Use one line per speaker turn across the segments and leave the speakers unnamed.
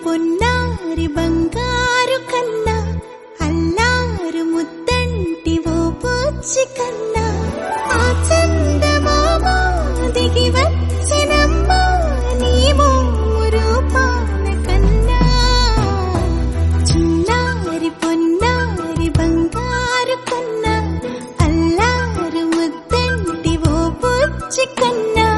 పొన్నారి బంగారు కన్నా అల్లారు ముద్దంటి ఓ పూచి కన్నా ఆ చందమామ దిగి వచ్చినమ్మా నీ రూపాల కన్నా చిన్నారి పొన్నారి బంగారు కన్నా అల్లారు ముద్దంటి ఓ పూచి కన్నా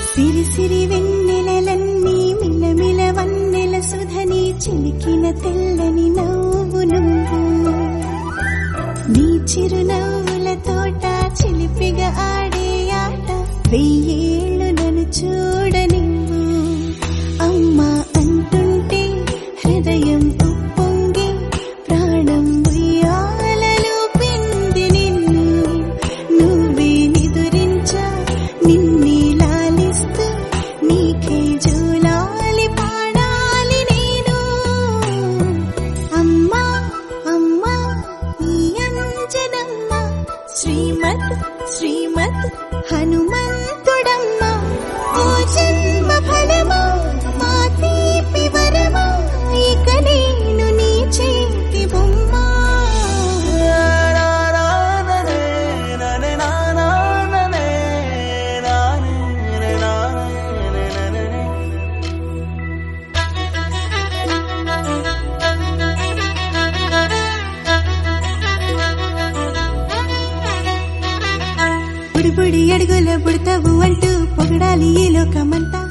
సిరి సిరి వెన్నెలలన్నీ మిలమిల వన్నెల సుధని చిలికిన తెల్లని నవ్వు నువ్వు నీ చిరునవ్వుల తోట చిలిపిగా ఆడే ఆట వెయ్యేళ్ళు నన్ను చూడనివ్వు అమ్మా అంటుంటే హృదయం ఉప్పొంగి ప్రాణం ఉయ్యాలలో పిండి నిన్ను నువ్వే నిదురించా నిన్నే నీకే జూలాలి పాడాలి నేను అమ్మా అమ్మా ఈ అంజనమ్మ శ్రీమత్ శ్రీమత్ హనుమంతుడమ్మ ఓ జన్మ ఫలమా మా తీపి వరమా ఇక నేను నీ చేతి బొమ్మ బుడి బుడి అడుగుల బుడతావు అంటూ పొగడాలి ఈ లోకమంతా